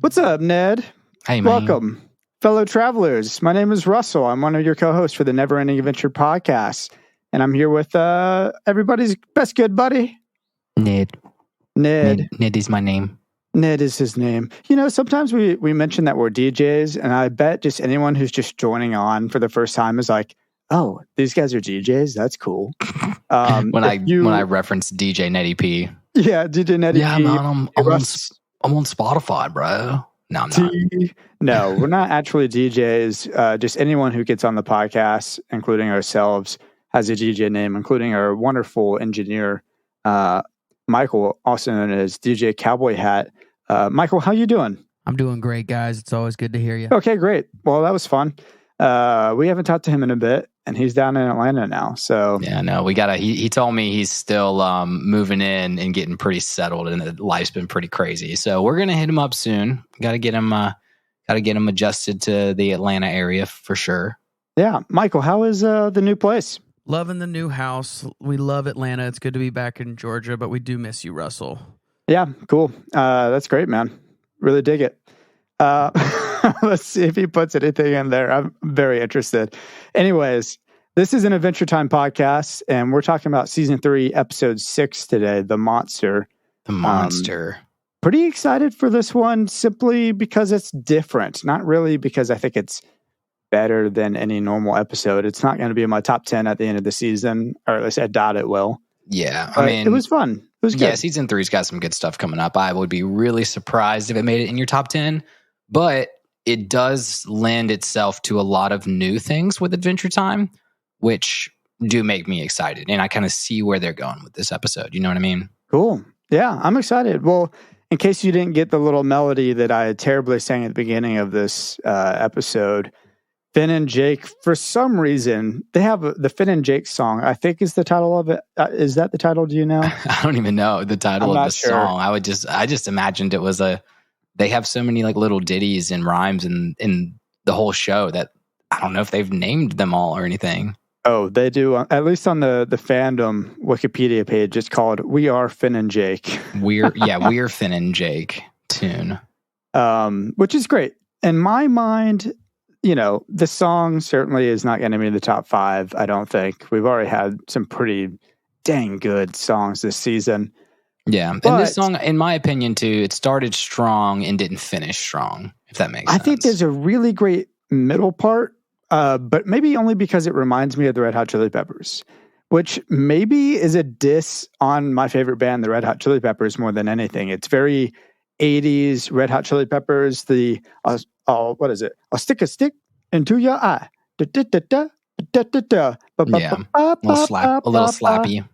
What's up, Ned? Hey, man. Welcome, fellow travelers. My name is Russell. I'm one of your co-hosts for the Never Ending Adventure podcast, and I'm here with everybody's best good buddy, Ned. Ned is my name. Ned is his name. You know, sometimes we mention that we're DJs, and I bet just anyone who's just joining on for the first time is like, "Oh, these guys are DJs. That's cool." When I reference DJ Netty P. Yeah, DJ Netty P. Yeah, man, I'm on Spotify, bro. No, I'm not. No, we're not actually DJs. Just anyone who gets on the podcast, including ourselves, has a DJ name, including our wonderful engineer, Michael, also known as DJ Cowboy Hat. Michael, how you doing? I'm doing great, guys. It's always good to hear you. Okay, great. Well, that was fun. We haven't talked to him in a bit, and he's down in Atlanta now. So yeah, no, we gotta. He told me he's still moving in and getting pretty settled, and life's been pretty crazy. So we're gonna hit him up soon. Got to get him adjusted to the Atlanta area for sure. Yeah, Michael, how is the new place? Loving the new house. We love Atlanta. It's good to be back in Georgia, but we do miss you, Russell. Yeah, cool. That's great, man. Really dig it. Let's see if he puts anything in there. I'm very interested. Anyways, this is an Adventure Time podcast, and we're talking about season 3, episode 6 today, The Monster. The Monster. Pretty excited for this one simply because it's different. Not really because I think it's better than any normal episode. It's not going to be in my top 10 at the end of the season, or at least I doubt it will. Yeah, I mean, it was fun. It was good. Yeah, season 3's got some good stuff coming up. I would be really surprised if it made it in your top 10, but it does lend itself to a lot of new things with Adventure Time, which do make me excited. And I kind of see where they're going with this episode. You know what I mean? Cool. Yeah, I'm excited. Well, in case you didn't get the little melody that I terribly sang at the beginning of this episode, Finn and Jake, for some reason, they have the Finn and Jake song, I think is the title of it. Is that the title? Do you know? I don't even know the title of the song. I just imagined it was they have so many like little ditties and rhymes in the whole show that I don't know if they've named them all or anything. Oh, they do. At least on the fandom Wikipedia page, it's called "We Are Finn and Jake." We're Finn and Jake tune, which is great. In my mind, you know, the song certainly is not going to be in the top 5. I don't think we've already had some pretty dang good songs this season. Yeah, and this song, in my opinion, too, it started strong and didn't finish strong. If that makes sense. I think there's a really great middle part. But maybe only because it reminds me of the Red Hot Chili Peppers, which maybe is a diss on my favorite band, the Red Hot Chili Peppers, more than anything. It's very 80s Red Hot Chili Peppers. The, what is it? I'll stick a stick into your eye. Yeah, a little slappy.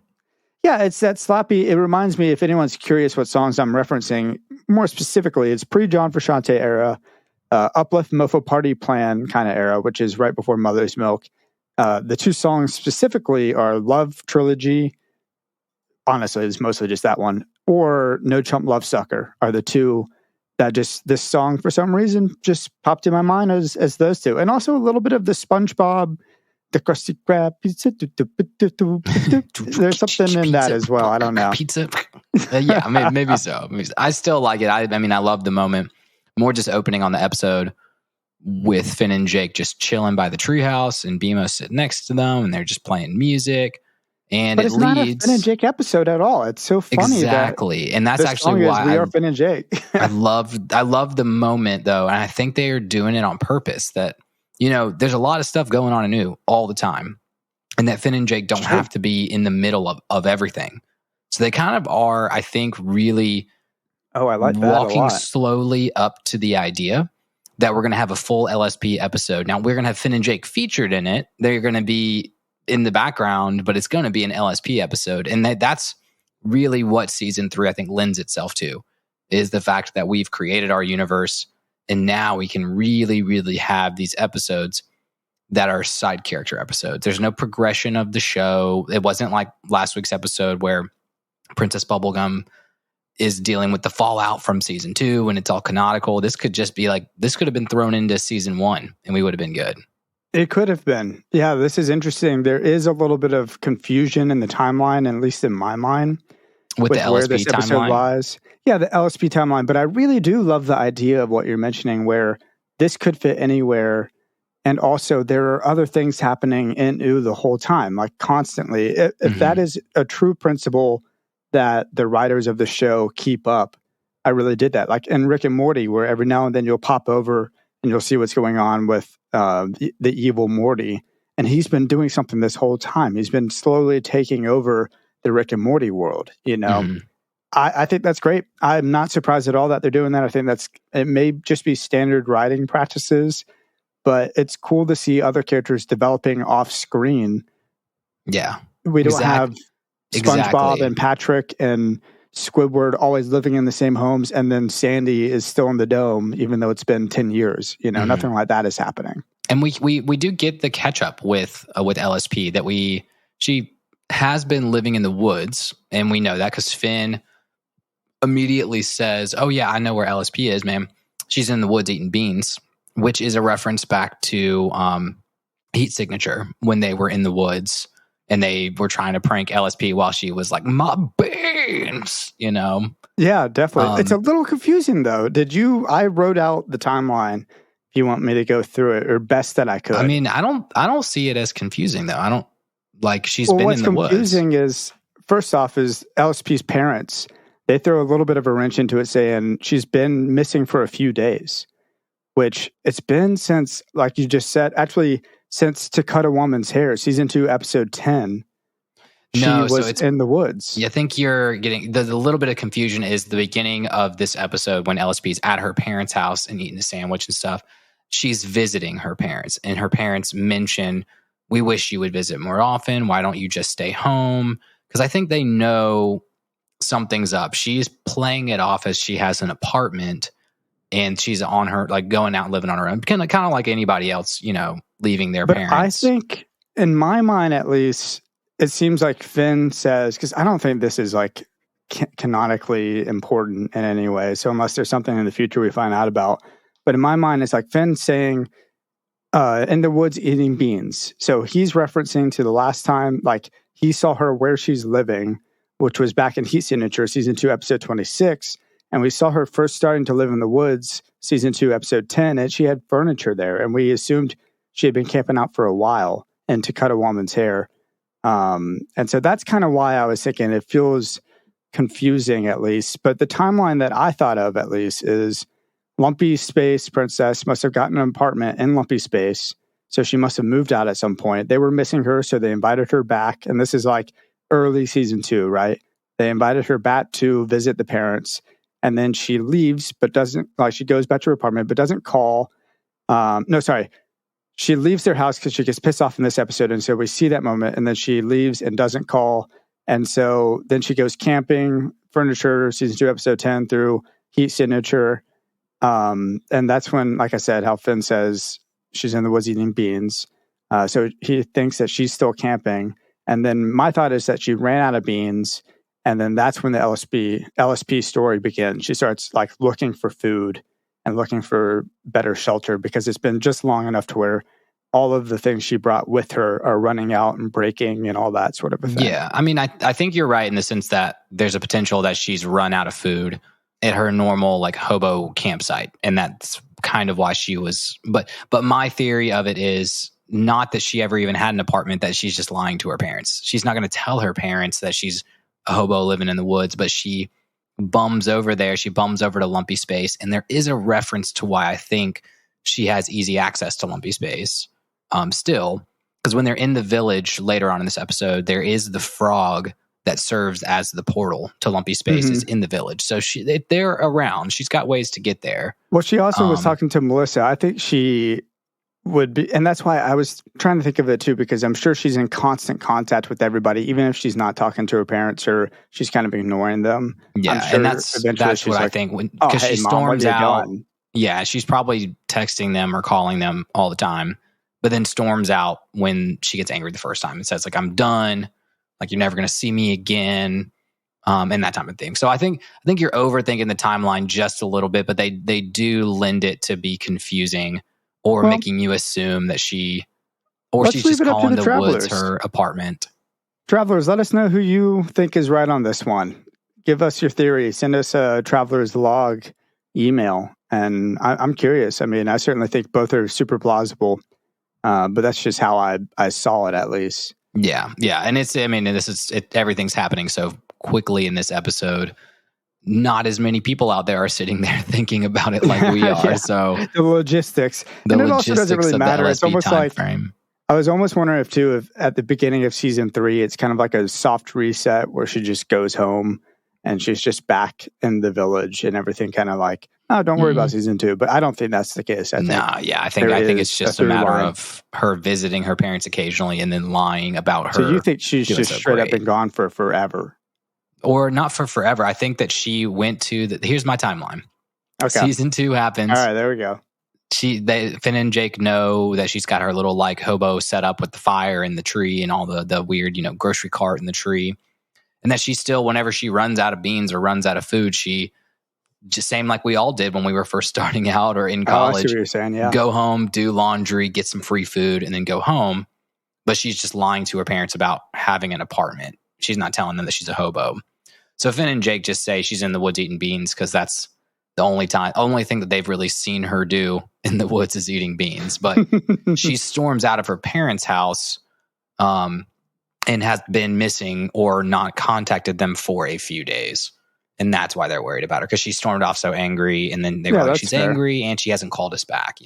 Yeah, it's that slappy. It reminds me, if anyone's curious what songs I'm referencing, more specifically, it's pre-John Frusciante era. Uplift Mofo Party Plan kind of era, which is right before Mother's Milk. The two songs specifically are Love Trilogy. Honestly, it's mostly just that one. Or No Chump Love Sucker are the two that just, this song for some reason just popped in my mind as those two. And also a little bit of the SpongeBob, the Krusty Krab pizza. There's something in that as well. I don't know. Pizza. Yeah, maybe so. I still like it. I mean, I love the moment. More just opening on the episode with Finn and Jake just chilling by the treehouse and BMO sitting next to them and they're just playing music. And it's not a Finn and Jake episode at all. It's so funny. Exactly. And that's actually why We Are Finn and Jake. I love the moment though. And I think they are doing it on purpose that, you know, there's a lot of stuff going on anew all the time. And that Finn and Jake don't have to be in the middle of everything. So they kind of are, I think, really... Oh, I like that walking slowly up to the idea that we're going to have a full LSP episode. Now, we're going to have Finn and Jake featured in it. They're going to be in the background, but it's going to be an LSP episode. And that's really what season 3, I think, lends itself to, is the fact that we've created our universe. And now we can really, really have these episodes that are side character episodes. There's no progression of the show. It wasn't like last week's episode where Princess Bubblegum is dealing with the fallout from season 2 and it's all canonical. This could just be like, this could have been thrown into season 1 and we would have been good. It could have been. Yeah, this is interesting. There is a little bit of confusion in the timeline, at least in my mind, with the LSP where this episode timeline. lies. Yeah, the LSP timeline. But I really do love the idea of what you're mentioning, where this could fit anywhere. And also, there are other things happening in U the whole time, like constantly. If that is a true principle that the writers of the show keep up, I really did that. Like in Rick and Morty, where every now and then you'll pop over and you'll see what's going on with the evil Morty. And he's been doing something this whole time. He's been slowly taking over the Rick and Morty world, you know? I think that's great. I'm not surprised at all that they're doing that. I think it may just be standard writing practices, but it's cool to see other characters developing off screen. Yeah. We don't have SpongeBob and Patrick and Squidward always living in the same homes, and then Sandy is still in the dome, even though it's been 10 years. You know, nothing like that is happening. And we do get the catch up with LSP that she has been living in the woods, and we know that because Finn immediately says, "Oh yeah, I know where LSP is, man. She's in the woods eating beans," which is a reference back to Heat Signature when they were in the woods and they were trying to prank LSP while she was like, "My beans," you know? Yeah, definitely. It's a little confusing though. I wrote out the timeline. If you want me to go through it, or best that I could. I mean, I don't see it as confusing though. I don't like she's been in the woods. What's confusing is, first off, is LSP's parents. They throw a little bit of a wrench into it, saying she's been missing for a few days, which it's been since, like you just said, actually since To Cut a Woman's Hair, season 2, episode 10. She was in the woods. Yeah, I think you're getting the little bit of confusion is the beginning of this episode when LSP's at her parents' house and eating a sandwich and stuff. She's visiting her parents, and her parents mention, "We wish you would visit more often. Why don't you just stay home?" Because I think they know something's up. She's playing it off as she has an apartment and she's on her, like going out and living on her own, kind of like anybody else, you know, leaving their parents. I think, in my mind at least, it seems like Finn says, because I don't think this is like canonically important in any way. So unless there's something in the future we find out about, but in my mind, it's like Finn saying, in the woods eating beans. So he's referencing to the last time, like he saw her where she's living, which was back in Heat Signature, season 2, episode 26. And we saw her first starting to live in the woods, season 2, episode 10, and she had furniture there. And we assumed she had been camping out for a while and To Cut a Woman's Hair. And so that's kind of why I was thinking it feels confusing, at least. But the timeline that I thought of, at least, is Lumpy Space Princess must have gotten an apartment in Lumpy Space. So she must have moved out at some point. They were missing her, so they invited her back. And this is like early season 2, right? They invited her back to visit the parents. And then she leaves, but doesn't, like, she goes back to her apartment, but doesn't call. She leaves their house because she gets pissed off in this episode. And so we see that moment, and then she leaves and doesn't call. And so then she goes camping, furniture, season 2, episode 10 through Heat Signature. And that's when, like I said, how Finn says she's in the woods eating beans. So he thinks that she's still camping. And then my thought is that she ran out of beans. And then that's when the LSP story begins. She starts like looking for food and looking for better shelter because it's been just long enough to where all of the things she brought with her are running out and breaking and all that sort of a thing. Yeah. I mean, I think you're right in the sense that there's a potential that she's run out of food at her normal like hobo campsite. And that's kind of why she was, but my theory of it is not that she ever even had an apartment, that she's just lying to her parents. She's not going to tell her parents that she's a hobo living in the woods, but she bums over there. She bums over to Lumpy Space. And there is a reference to why I think she has easy access to Lumpy Space still. Because when they're in the village later on in this episode, there is the frog that serves as the portal to Lumpy Space is in the village. So they're around. She's got ways to get there. Well, she also was talking to Melissa. I think she would be, and that's why I was trying to think of it too, because I'm sure she's in constant contact with everybody, even if she's not talking to her parents or she's kind of ignoring them. Yeah, sure and that's what I think, because she storms out. Yeah, she's probably texting them or calling them all the time, but then storms out when she gets angry the first time and says like, "I'm done. Like, you're never going to see me again." and that type of thing. So I think you're overthinking the timeline just a little bit, but they do lend it to be confusing or making you assume that she's just calling the woods her apartment. Travelers, let us know who you think is right on this one. Give us your theory. Send us a Traveler's Log email. And I'm curious. I mean, I certainly think both are super plausible, but that's just how I saw it, at least. Yeah. And everything's happening so quickly in this episode. Not as many people out there are sitting there thinking about it like we are. So the logistics. And it also doesn't really matter. It's almost like frame. I was almost wondering if at the beginning of season 3, it's kind of like a soft reset where she just goes home and she's just back in the village and everything kind of like, oh, don't worry about season 2. But I don't think that's the case. I think it's just a matter of her visiting her parents occasionally and then lying about her. So you think she's just straight up been gone for forever? Or not for forever. I think that she went to here's my timeline. Okay. Season 2 happens. All right, there we go. Finn and Jake know that she's got her little like hobo set up with the fire and the tree and all the weird, grocery cart in the tree. And that she still, whenever she runs out of beans or runs out of food, she just same like we all did when we were first starting out or in college. I see what you're saying, yeah. Go home, do laundry, get some free food, and then go home. But she's just lying to her parents about having an apartment. She's not telling them that she's a hobo. So Finn and Jake just say she's in the woods eating beans because that's the only thing that they've really seen her do in the woods is eating beans. But she storms out of her parents' house and has been missing or not contacted them for a few days. And that's why they're worried about her, because she stormed off so angry. And then they were like, she's angry and she hasn't called us back,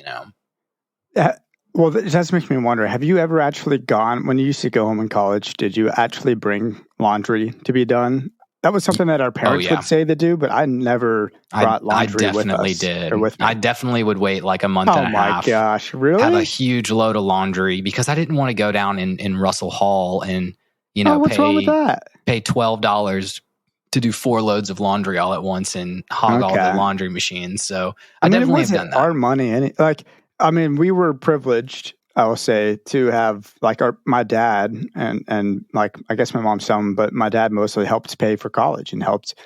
Well, that just makes me wonder, have you ever actually gone, when you used to go home in college, did you actually bring laundry to be done? That was something that our parents would say to do, but I never brought laundry with us. I definitely did. I definitely would wait like a month and a half. Oh my gosh, really? Have a huge load of laundry because I didn't want to go down in Russell Hall and, what's wrong with that? Pay $12 to do 4 loads of laundry all at once and hog all the laundry machines. So I definitely have done that. Our money, we were privileged, I will say, to have like my dad and like, I guess my mom some, but my dad mostly helped pay for college and helped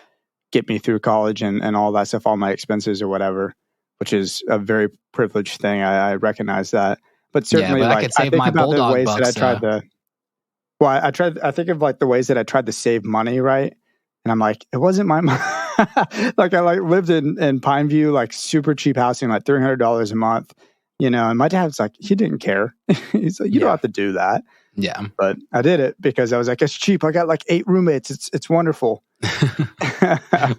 get me through college and all that stuff, all my expenses or whatever, which is a very privileged thing. I recognize that, but certainly I could save my bulldog bucks. I think of like the ways that I tried to save money, right? And I'm like, it wasn't my money. Like I lived in Pineview, like super cheap housing, like $300 a month. And my dad's like, he didn't care. He's like, you don't have to do that. Yeah. But I did it because I was like, it's cheap. I got like 8 roommates. It's wonderful.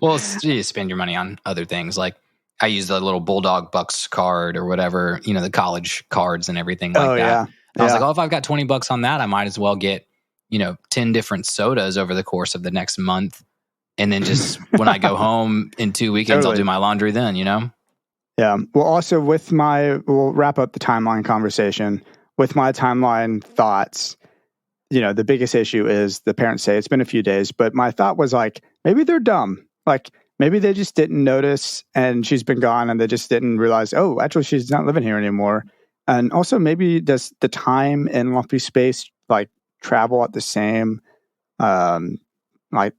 Well, you spend your money on other things. Like I use the little Bulldog Bucks card or whatever, the college cards and everything like that. Yeah. I was like, if I've got $20 on that, I might as well get, 10 different sodas over the course of the next month. And then just when I go home in 2 weekends, I'll do my laundry then, Yeah. Well, also we'll wrap up the timeline conversation with my timeline thoughts. The biggest issue is the parents say it's been a few days, but my thought was like, maybe they're dumb. Like maybe they just didn't notice and she's been gone and they just didn't realize, oh, actually she's not living here anymore. And also maybe does the time and lumpy space like travel at the same, like,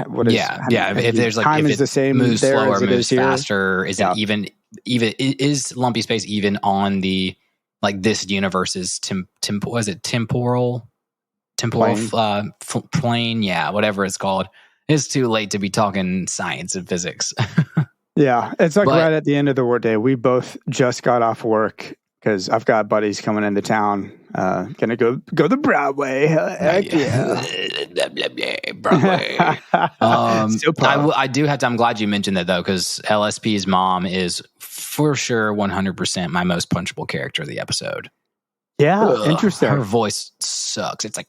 what is, if there's like time if is the same, moves there slower, as it moves is faster, here. is it even is lumpy space even on the like this universe's temporal plane? Yeah, whatever it's called. It's too late to be talking science and physics. Yeah, it's like right at the end of the workday. We both just got off work because I've got buddies coming into town. Gonna go the Broadway. Heck yeah. Broadway. I do have to. I'm glad you mentioned that though, because LSP's mom is for sure 100% my most punchable character of the episode. Yeah, interesting. Her voice sucks. It's like,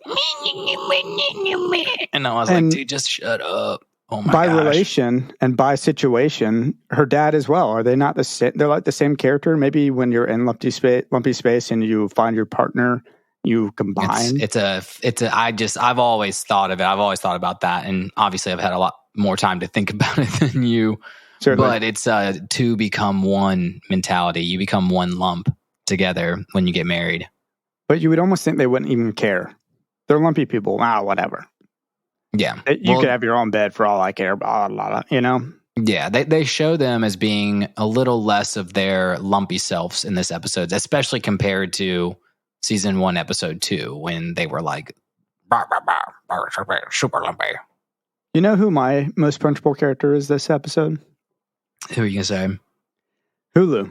and I was like, dude, just shut up. Oh my gosh. By gosh. relation and by situation, her dad as well. Are they not the same? They're like the same character. Maybe when you're in lumpy space and you find your partner, you combine. I've always thought of it. I've always thought about that. And obviously I've had a lot more time to think about it than you. Certainly. But it's two become one mentality. You become one lump together when you get married. But you would almost think they wouldn't even care. They're lumpy people. Whatever. Yeah. You could have your own bed for all I care about, you know? Yeah, they show them as being a little less of their lumpy selves in this episode, especially compared to season 1, episode 2, when they were like, super lumpy. You know who my most punchable character is this episode? Who are you going to say? Hulu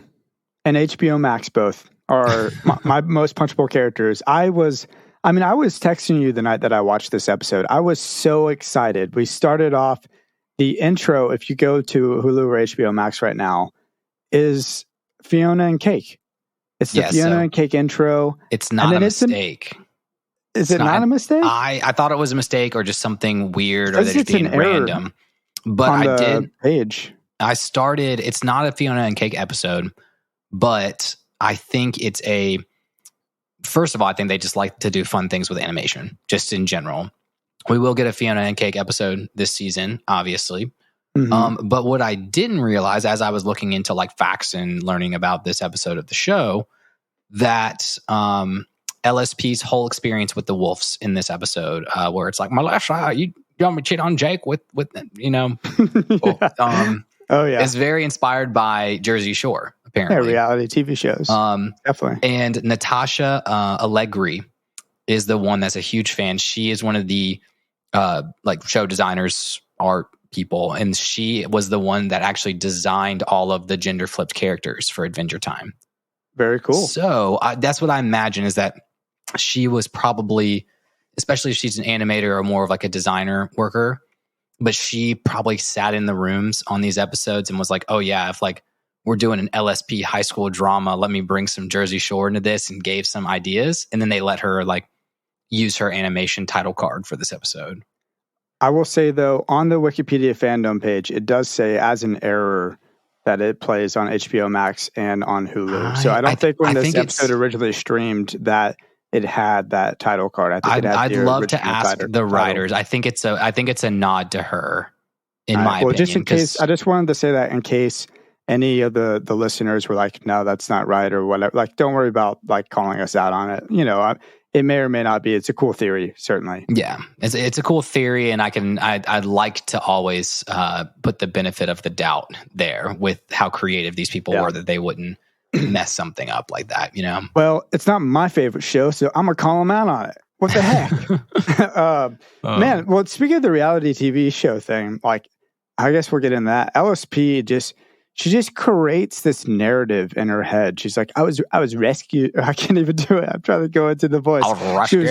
and HBO Max both are my most punchable characters. I was texting you the night that I watched this episode. I was so excited. We started off the intro, if you go to Hulu or HBO Max right now, is Fiona and Cake. It's the Fiona and Cake intro. It's not a mistake. Is it not a mistake? I thought it was a mistake or just something weird or they're just being random. But I did. Page. I started, it's not a Fiona and Cake episode, but I think it's first of all, I think they just like to do fun things with animation, just in general. We will get a Fiona and Cake episode this season, obviously. Mm-hmm. But what I didn't realize as I was looking into like facts and learning about this episode of the show, that LSP's whole experience with the wolves in this episode, where it's like, Melissa, you want me to cheat on Jake with you know, is very inspired by Jersey Shore, apparently. Yeah, reality TV shows. Definitely. And Natasha Allegri is the one that's a huge fan. She is one of the like show designers, art people, and she was the one that actually designed all of the gender flipped characters for Adventure Time. Very cool. So that's what I imagine, is that she was probably, especially if she's an animator or more of like a designer worker, but she probably sat in the rooms on these episodes and was like, oh yeah, if like we're doing an LSP high school drama, let me bring some Jersey Shore into this, and gave some ideas. And then they let her like use her animation title card for this episode. I will say though, on the Wikipedia fandom page, it does say as an error that it plays on HBO Max and on Hulu. So I don't think when this episode originally streamed that it had that title card. I think I'd love to ask the writers. I think it's a nod to her, in my opinion. Just in case, I just wanted to say that in case any of the listeners were like, no, that's not right or whatever. Like, don't worry about like calling us out on it. You know, it may or may not be. It's a cool theory, certainly. Yeah, it's a cool theory, and I'd like to always put the benefit of the doubt there with how creative these people were, that they wouldn't mess something up like that, you know? Well, it's not my favorite show, so I'm going to call them out on it. What the heck? Man, well, speaking of the reality TV show thing, like, I guess we'll get into that. LSP she just creates this narrative in her head. She's like, I was rescued. I can't even do it. I'm trying to go into the voice. I was rescued.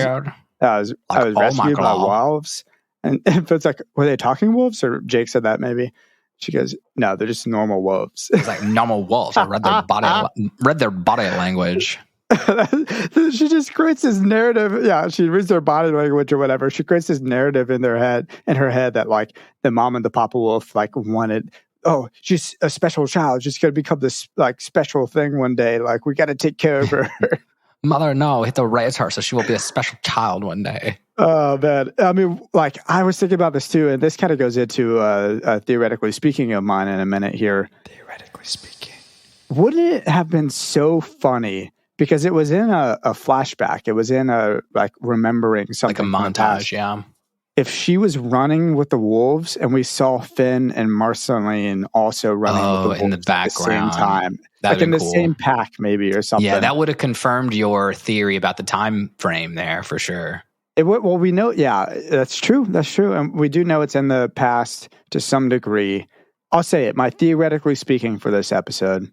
I was rescued by wolves. And it's like, were they talking wolves? Or Jake said that maybe. She goes, no, they're just normal wolves. It's like normal wolves. I read their body language. She just creates this narrative. Yeah, she reads their body language or whatever. She creates this narrative in her head that like the mom and the papa wolf like wanted. Oh, she's a special child. She's going to become this like special thing one day. Like we got to take care of her. Mother, no, we have to raise her so she will be a special child one day. Oh, man. I mean, like, I was thinking about this too, and this kind of goes into theoretically speaking of mine in a minute here. Theoretically speaking. Wouldn't it have been so funny, because it was in a flashback. It was in a, like, remembering something. Like a montage, yeah. If she was running with the wolves and we saw Finn and Marceline also running with the wolves in the background at the same time. That'd like in the cool. same pack maybe or something. Yeah, that would have confirmed your theory about the time frame there for sure. Well, we know, yeah, that's true. That's true. And we do know it's in the past to some degree. I'll say it, my theoretically speaking for this episode,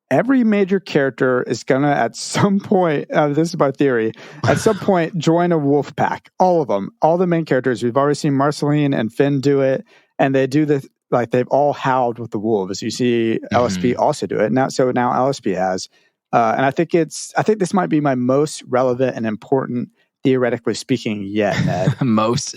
every major character is going to at some point, this is my theory, at some point join a wolf pack. All of them, all the main characters. We've already seen Marceline and Finn do it. And they do the, like they've all howled with the wolves. You see LSP also do it. Now LSP has. And I think this might be my most relevant and important theoretically speaking yet, Ned. the most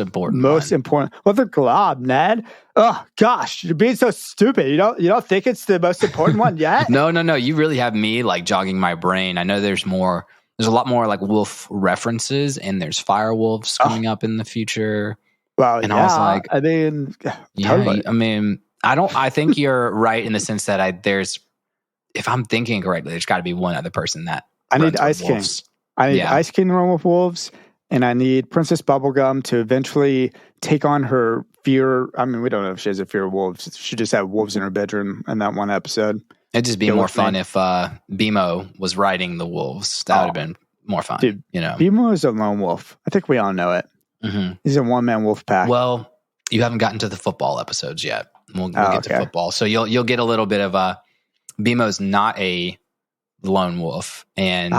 important. Important. Well, the glob, Ned. Oh gosh, you're being so stupid. You don't think it's the most important one yet? No. You really have me like jogging my brain. I know there's a lot more like wolf references, and there's fire wolves coming up in the future. Well, and yeah, I was like, I mean, totally. I mean, I think you're right in the sense that if I'm thinking correctly, there's got to be one other person that I need Ice King. I need Ice King to run with wolves. and I need Princess Bubblegum to eventually take on her fear. I mean, we don't know if she has a fear of wolves. She just had wolves in her bedroom in that one episode. It'd just be more fun if BMO was riding the wolves. That would have been more fun. Dude, BMO is a lone wolf. I think we all know it. Mm-hmm. He's a one-man wolf pack. Well, you haven't gotten to the football episodes yet. We'll get to football. So you'll get a little bit of BMO's not a lone wolf, and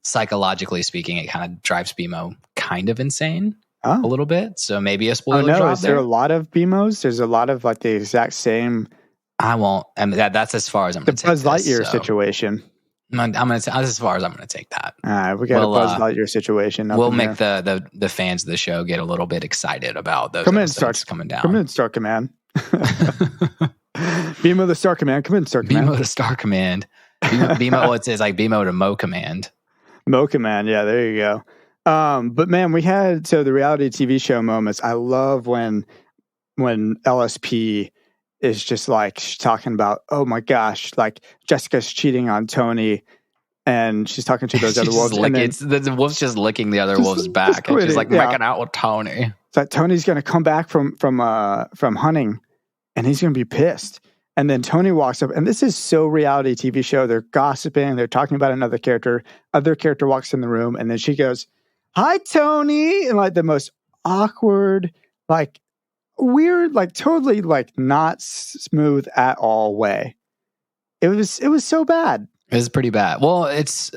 psychologically speaking, it kind of drives BMO kind of insane a little bit. So maybe a spoiler drop is there a lot of BMOs? There's a lot of like the exact same. I won't. I mean, that's as far as I'm going to take Buzz Lightyear situation. That's as far as I'm going to take that. All right, we got a Buzz Lightyear situation. We'll make the fans of the show get a little bit excited about those episodes coming down. Come in, Star Command. BMO the Star Command. Come in, Star Command. BMO the Star Command. BMO, it's like BMO to Mo Command. Mo Command, yeah, there you go. But man, we had the reality TV show moments. I love when LSP is just like she's talking about, oh my gosh, like Jessica's cheating on Tony, and she's talking to those other wolves. The wolf's just licking the other wolf's back, and she's like making out with Tony. It's like Tony's going to come back from hunting, and he's going to be pissed. And then Tony walks up, and this is so reality TV show. They're gossiping. They're talking about another character. Other character walks in the room, and then she goes, "Hi, Tony," in like the most awkward, like weird, like totally like not smooth at all way. It was so bad. It was pretty bad. Well,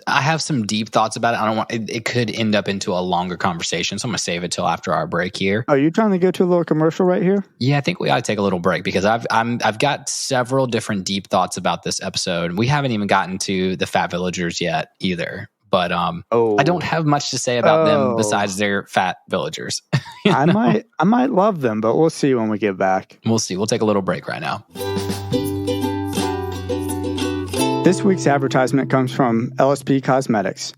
I have some deep thoughts about it. I don't want it could end up into a longer conversation, so I'm gonna save it till after our break here. Are you trying to go to a little commercial right here? Yeah, I think we ought to take a little break because I've got several different deep thoughts about this episode. We haven't even gotten to the fat villagers yet either. But I don't have much to say about them besides they're fat villagers. I might love them, but we'll see when we get back. We'll see. We'll take a little break right now. This week's advertisement comes from LSP Cosmetics.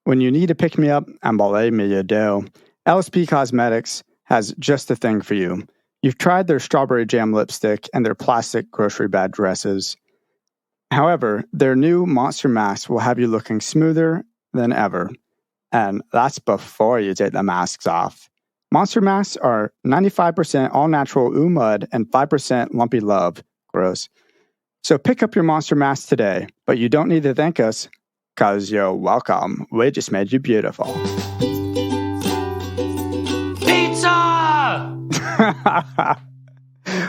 When you need to pick me up, and believe me, you do. LSP Cosmetics has just the thing for you. You've tried their strawberry jam lipstick and their plastic grocery bag dresses. However, their new Monster Mask will have you looking smoother than ever. And that's before you take the masks off. Monster Masks are 95% all-natural ooh mud and 5% lumpy love. Gross. So pick up your Monster Mask today, but you don't need to thank us, because you're welcome. We just made you beautiful. Pizza!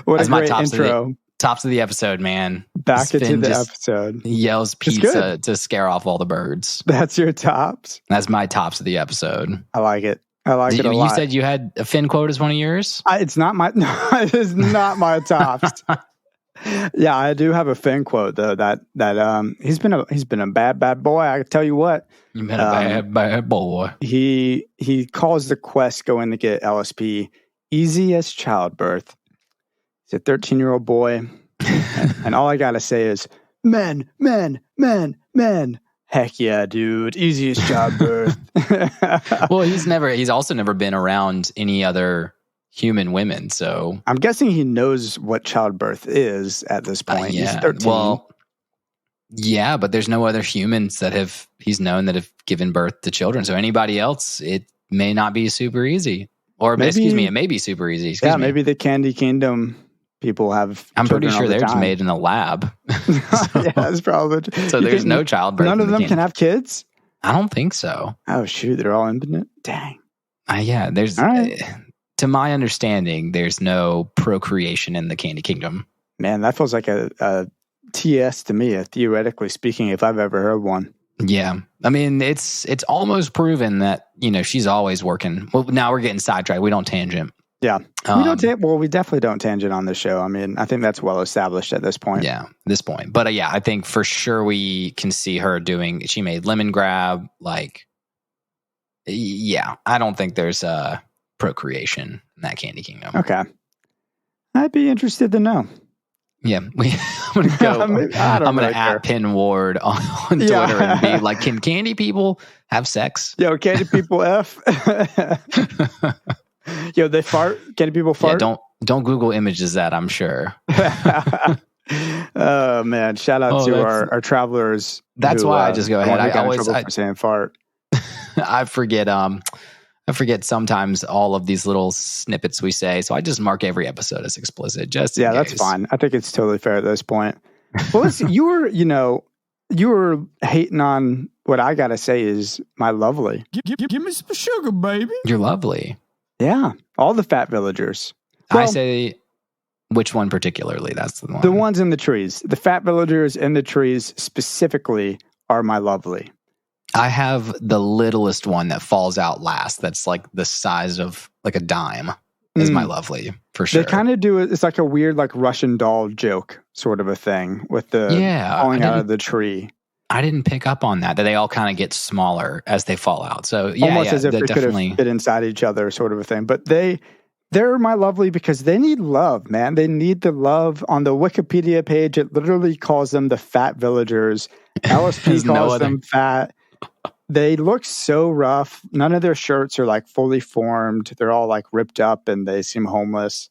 What That's a great intro. Tops of the episode, man. Back into the episode. He yells pizza to scare off all the birds. That's your tops? That's my tops of the episode. I like it. I like it a lot. You said you had a Finn quote as one of yours? It's not my it is not my tops. Yeah, I do have a Finn quote though. That he's been a bad boy. I can tell you what. You've been a bad boy. He calls the quest going to get LSP easy as childbirth. He's a 13-year-old boy, and all I gotta say is men. Heck yeah, dude, easy as childbirth. Well, he's also never been around any other human women, so I'm guessing he knows what childbirth is at this point. Yeah. He's 13. Well, yeah, but there's no other humans that he's known that have given birth to children. So anybody else, it may not be super easy. Or it may be super easy. Maybe the Candy Kingdom people have. I'm pretty sure they're just made in a lab. Yeah, that's probably. So there's no childbirth. None of them can have kids? I don't think so. Oh shoot, they're all impotent. Dang. Yeah, there's. All right. To my understanding, there's no procreation in the Candy Kingdom. Man, that feels like a TS to me, theoretically speaking, if I've ever heard one. Yeah. I mean, it's almost proven that, she's always working. Well, now we're getting sidetracked. We don't tangent. Yeah. We definitely don't tangent on the show. I mean, I think that's well established at this point. Yeah, this point. But I think for sure we can see her she made lemon grab. Like, yeah, I don't think there's procreation in that Candy Kingdom. Okay. I'd be interested to know. Yeah, I'm going to go. I'm going to at Pin Ward on Twitter and be like, can candy people have sex? Yo, candy people F. Yo, they fart. Candy people fart. Yeah, don't Google images that, I'm sure. Oh man, shout out to our travelers. That's why I just go ahead. I always for saying fart. I forget I forget sometimes all of these little snippets we say, so I just mark every episode as explicit. Just in that's case. fine. I think it's totally fair at this point. Well, you were hating on what I gotta say is my lovely. Give me some sugar, baby. You're lovely. Yeah, all the fat villagers. I say, which one particularly? That's the one. The ones in the trees. The fat villagers in the trees specifically are my lovely. I have the littlest one that falls out last. That's like the size of like a dime. Is my lovely for sure. They kind of do it. It's like a weird, like Russian doll joke sort of a thing with the falling out of the tree. I didn't pick up on that they all kind of get smaller as they fall out. So almost as if they could have fit inside each other, sort of a thing. But they're my lovely because they need love, man. They need the love. On the Wikipedia page, it literally calls them the fat villagers. LSP calls them fat. They look so rough. None of their shirts are like fully formed. They're all like ripped up and they seem homeless.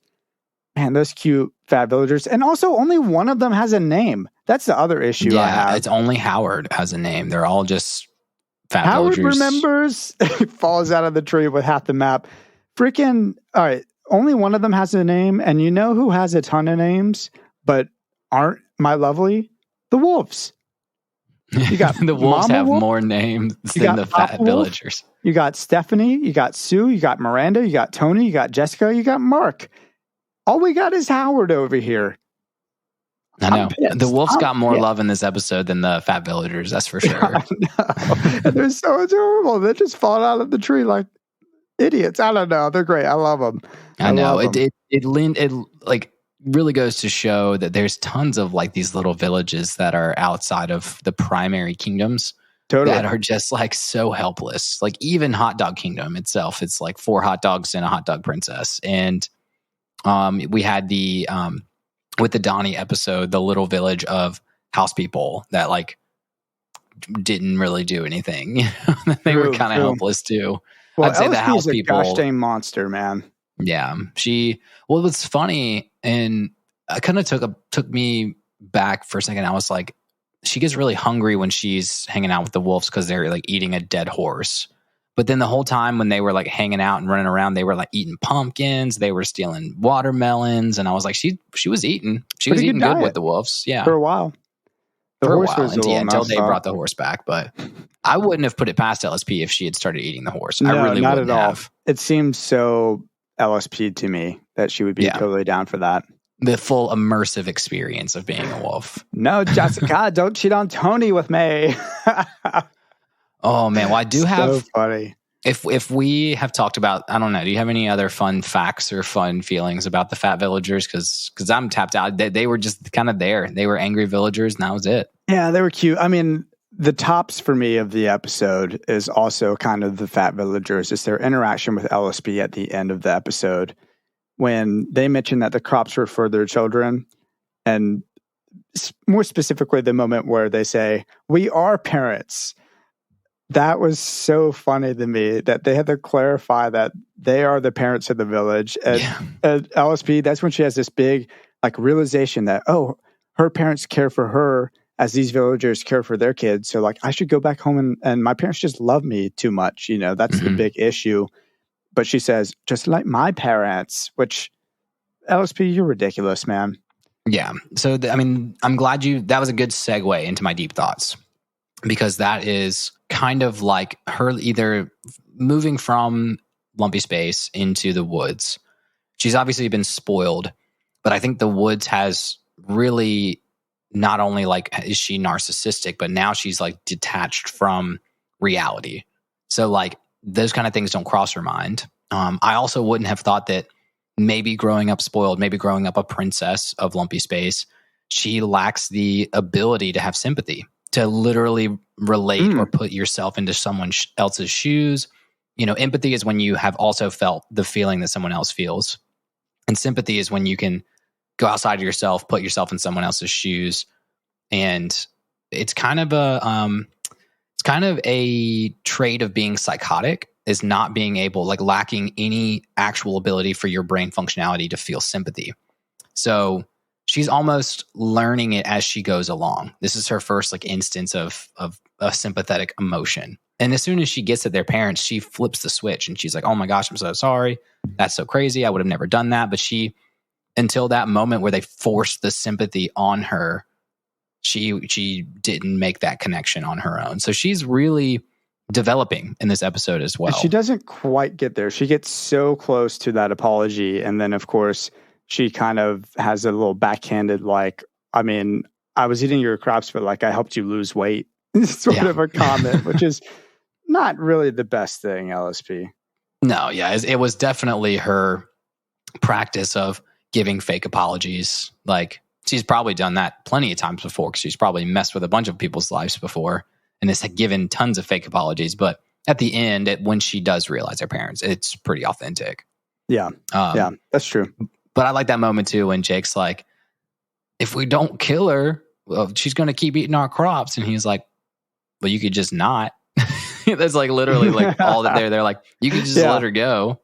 Man, those cute fat villagers. And also only one of them has a name. That's the other issue I have. It's only Howard has a name. They're all just fat Howard villagers. remembers. He falls out of the tree with half the map. Freaking, all right, only one of them has a name. And you know who has a ton of names but aren't my lovely? The wolves. You got the wolves Mama have Wolf? more names than the fat villagers. You got Stephanie, you got Sue, you got Miranda, you got Tony, you got Jessica, you got Mark. All we got is Howard over here. I know. The wolves got more love in this episode than the fat villagers, that's for sure. And they're so adorable. They just fall out of the tree like idiots. I don't know. They're great. I love them. I know. It like really goes to show that there's tons of like these little villages that are outside of the primary kingdoms that are just like so helpless. Like even Hot Dog Kingdom itself, it's like 4 hot dogs and a hot dog princess. And we had the with the Donnie episode, the little village of house people that like didn't really do anything. They were kind of helpless too. Well, I'd say the house people, gosh dang monster, man. Yeah, well, what's funny, and it kind of took me back for a second. I was like, she gets really hungry when she's hanging out with the wolves because they're like eating a dead horse. But then the whole time when they were like hanging out and running around, they were like eating pumpkins, they were stealing watermelons, and I was like, she was eating. She was eating good with the wolves. Yeah, for a while. Until they brought the horse back. But I wouldn't have put it past LSP if she had started eating the horse. No, I really not wouldn't at all. have. It seems so LSP to me that she would be totally down for that. The full immersive experience of being a wolf. No, Jessica, don't cheat on Tony with me. Oh man, well I do have. So funny. If we have talked about, I don't know, do you have any other fun facts or fun feelings about the fat villagers? Because I'm tapped out. They were just kind of there. They were angry villagers, and that was it. Yeah, they were cute. I mean, the tops for me of the episode is also kind of the fat villagers. It's their interaction with LSP at the end of the episode when they mentioned that the crops were for their children, and more specifically, the moment where they say, "We are parents." That was so funny to me that they had to clarify that they are the parents of the village. And LSP, that's when she has this big like realization that, oh, her parents care for her as these villagers care for their kids. So like, I should go back home and my parents just love me too much. You know, that's the big issue. But she says, just like my parents, which LSP, you're ridiculous, man. Yeah. So, I'm glad that was a good segue into my deep thoughts, because that is kind of like her either moving from lumpy space into the woods. She's obviously been spoiled, but I think the woods has really not only like, is she narcissistic, but now she's like detached from reality. So like those kind of things don't cross her mind. I also wouldn't have thought that maybe growing up spoiled, maybe growing up a princess of lumpy space, she lacks the ability to have sympathy, to literally relate or put yourself into someone else's shoes. You know, empathy is when you have also felt the feeling that someone else feels. And sympathy is when you can go outside of yourself, put yourself in someone else's shoes. And it's kind of a trait of being psychotic, is not being able, like lacking any actual ability for your brain functionality to feel sympathy. So she's almost learning it as she goes along. This is her first like instance of a sympathetic emotion. And as soon as she gets at their parents, she flips the switch and she's like, oh my gosh, I'm so sorry. That's so crazy. I would have never done that. But until that moment where they forced the sympathy on her, she didn't make that connection on her own. So she's really developing in this episode as well. She doesn't quite get there. She gets so close to that apology. And then, of course, she kind of has a little backhanded, like, I mean, I was eating your crops, but like I helped you lose weight sort of a comment, which is not really the best thing, LSP. No, yeah. It was definitely her practice of giving fake apologies. Like, she's probably done that plenty of times before because she's probably messed with a bunch of people's lives before and has given tons of fake apologies. But at the end, when she does realize her parents, it's pretty authentic. Yeah. Yeah, that's true. But I like that moment too when Jake's like, if we don't kill her, well, she's going to keep eating our crops. And he's like, well, you could just not. That's like literally like all that they're like, you could just let her go.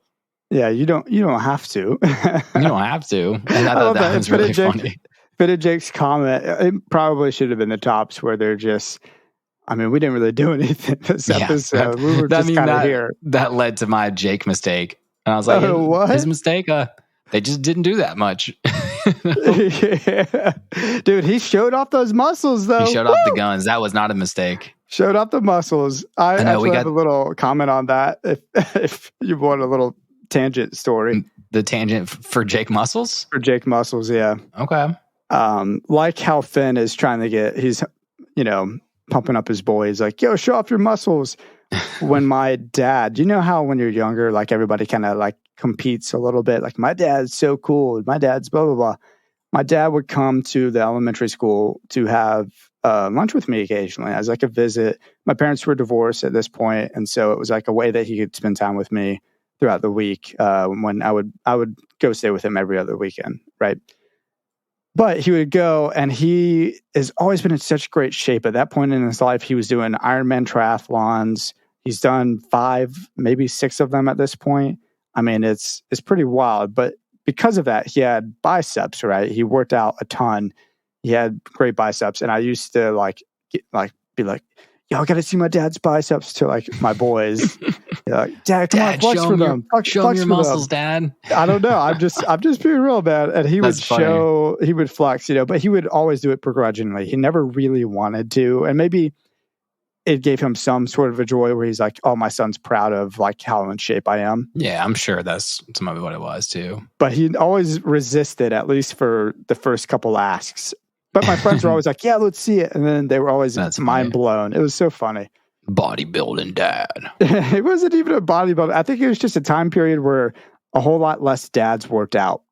Yeah, you don't have to. You don't have to. And I thought that was really funny. Bit of Jake's comment, it probably should have been the tops where they're just, I mean, we didn't really do anything this episode. We were just kind of here. That led to my Jake mistake. And I was like, what? His mistake? They just didn't do that much. Yeah. Dude, he showed off those muscles, though. He showed off the guns. That was not a mistake. Showed off the muscles. I actually have a little comment on that if you want a little tangent story. The tangent for Jake Muscles? For Jake Muscles, yeah. Okay. Like how Finn is trying to he's, pumping up his boy. He's like, yo, show off your muscles. When my dad, you know how when you're younger, like everybody kind of like competes a little bit. Like, my dad's so cool. My dad's blah, blah, blah. My dad would come to the elementary school to have lunch with me occasionally as like a visit. My parents were divorced at this point, and so it was like a way that he could spend time with me throughout the week when I would go stay with him every other weekend, right? But he would go, and he has always been in such great shape. At that point in his life, he was doing Ironman triathlons. He's done 5, maybe 6 of them at this point. I mean, it's pretty wild. But because of that, he had biceps, right? He worked out a ton. He had great biceps. And I used to be like, yo, I got to see my dad's biceps to like my boys. Like, Dad, come on, flex for them. Show me your muscles, Dad. I don't know. I'm just being real, man. And he would flex, but he would always do it begrudgingly. He never really wanted to. And maybe it gave him some sort of a joy where he's like, oh, my son's proud of like how in shape I am. Yeah, I'm sure that's some of what it was too. But he always resisted, at least for the first couple asks. But my friends were always like, yeah, let's see it. And then they were always mind blown. It was so funny. Bodybuilding dad. It wasn't even a bodybuilding. I think it was just a time period where a whole lot less dads worked out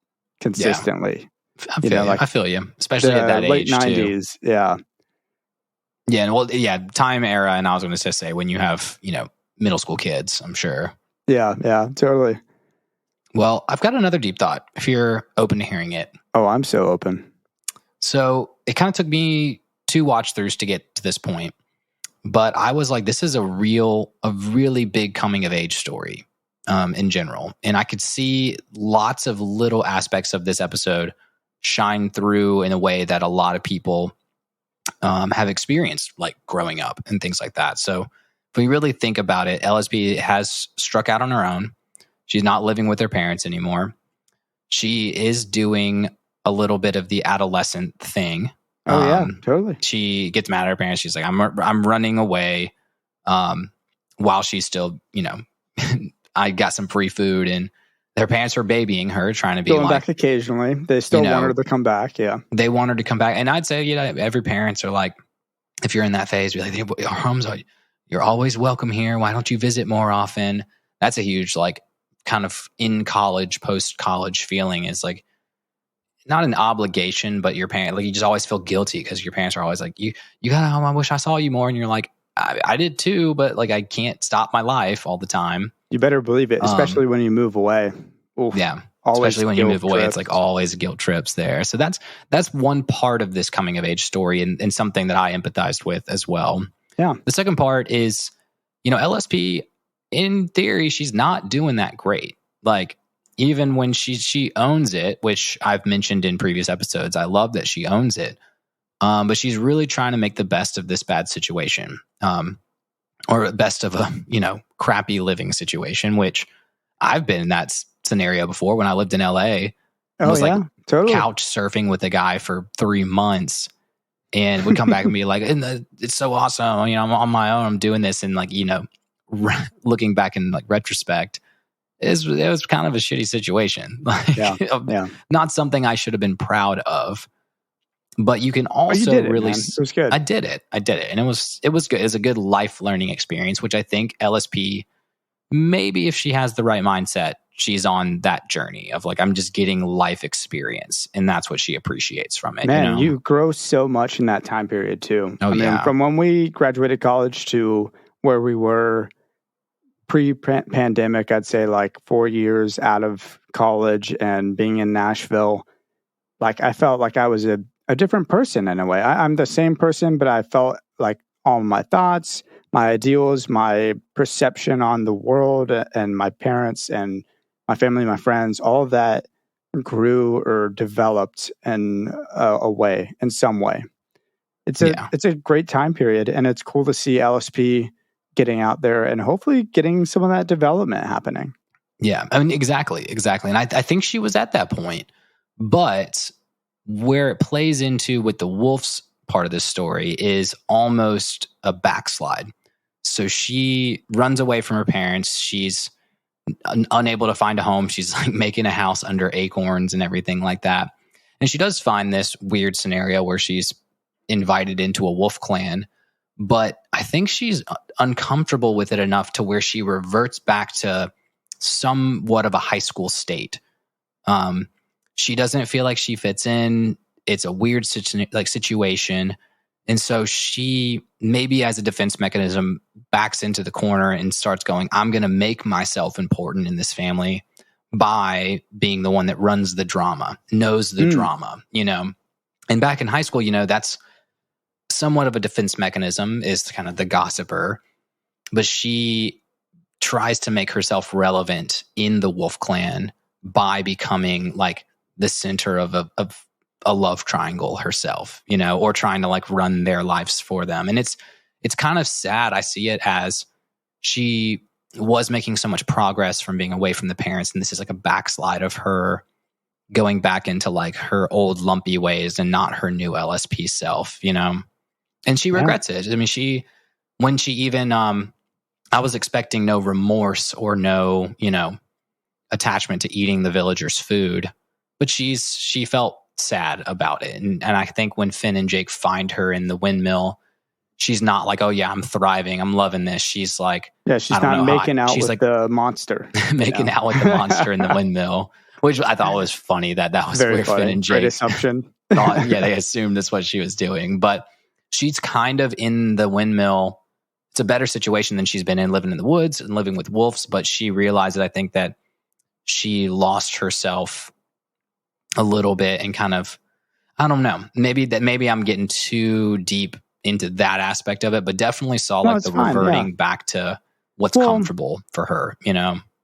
consistently. Yeah. I feel you. Especially at that late age, 90s. Too. Yeah. Yeah. Time era. And I was going to say when you have, middle school kids, I'm sure. Yeah, totally. Well, I've got another deep thought if you're open to hearing it. Oh, I'm so open. So it kind of took me 2 watch throughs to get to this point, but I was like, this is a really big coming of age story in general. And I could see lots of little aspects of this episode shine through in a way that a lot of people have experienced, like growing up and things like that. So if we really think about it, LSP has struck out on her own. She's not living with her parents anymore. She is doing a little bit of the adolescent thing. Oh yeah, totally. She gets mad at her parents. She's like, I'm running away. While she's still, I got some free food, and their parents are babying her, trying to be going back occasionally. They still want her to come back. Yeah, they want her to come back, and I'd say, every parents are like, if you're in that phase, be like, our homes are, you're always welcome here. Why don't you visit more often? That's a huge like kind of in college, post college feeling is like. Not an obligation, but your parent, like you just always feel guilty because your parents are always like, you got home. I wish I saw you more. And you're like, I did too, but like, I can't stop my life all the time. You better believe it, especially when you move away. Oof, yeah. Especially when you move away, it's like always guilt trips there. So that's one part of this coming of age story and something that I empathized with as well. Yeah. The second part is, LSP in theory, she's not doing that great. Like, even when she owns it, which I've mentioned in previous episodes, I love that she owns it. But she's really trying to make the best of this bad situation. or best of a, crappy living situation, which I've been in that scenario before when I lived in LA. Oh, was yeah, like totally. couch surfing with a guy for 3 months and would come back and be like, it's so awesome. I'm on my own. I'm doing this. And like, looking back in like retrospect, it was kind of a shitty situation. Like, not something I should have been proud of. But you can also you did it, really, man. It was good. I did it. And it was good. It was a good life learning experience, which I think LSP, maybe if she has the right mindset, she's on that journey of like, I'm just getting life experience. And that's what she appreciates from it. Man, you grow so much in that time period too. Oh, I mean, from when we graduated college to where we were pre-pandemic, I'd say like 4 years out of college and being in Nashville, like I felt like I was a different person in a way. I'm the same person, but I felt like all my thoughts, my ideals, my perception on the world and my parents and my family, my friends, all of that grew or developed in a way, in some way. It's a great time period, and it's cool to see LSP getting out there and hopefully getting some of that development happening. Yeah, I mean, exactly. And I think she was at that point, but where it plays into with the Wolf's part of the story is almost a backslide. So she runs away from her parents. She's unable to find a home. She's like making a house under acorns and everything like that. And she does find this weird scenario where she's invited into a wolf clan, but I think she's uncomfortable with it enough to where she reverts back to somewhat of a high school state. She doesn't feel like she fits in. It's a weird situation. And so she, maybe as a defense mechanism, backs into the corner and starts going, I'm going to make myself important in this family by being the one that runs the drama, knows the drama, And back in high school, that's somewhat of a defense mechanism, is kind of the gossiper. But she tries to make herself relevant in the Wolf Clan by becoming like the center of a love triangle herself, or trying to like run their lives for them. And it's kind of sad. I see it as she was making so much progress from being away from the parents. And this is like a backslide of her going back into like her old lumpy ways and not her new LSP self, and she regrets it. I mean, when she even, I was expecting no remorse or no, attachment to eating the villagers' food, but she felt sad about it. And I think when Finn and Jake find her in the windmill, she's not like, oh yeah, I'm thriving, I'm loving this. She's like, she's not making out with the monster. Making out with the monster in the windmill, which I thought was funny that was very where funny. Finn and Jake Great assumption. thought, they assumed that's what she was doing. But she's kind of in the windmill. It's a better situation than she's been in living in the woods and living with wolves. But she realized that I think that she lost herself a little bit and kind of, I don't know, maybe I'm getting too deep into that aspect of it, but definitely saw reverting back to what's comfortable for her,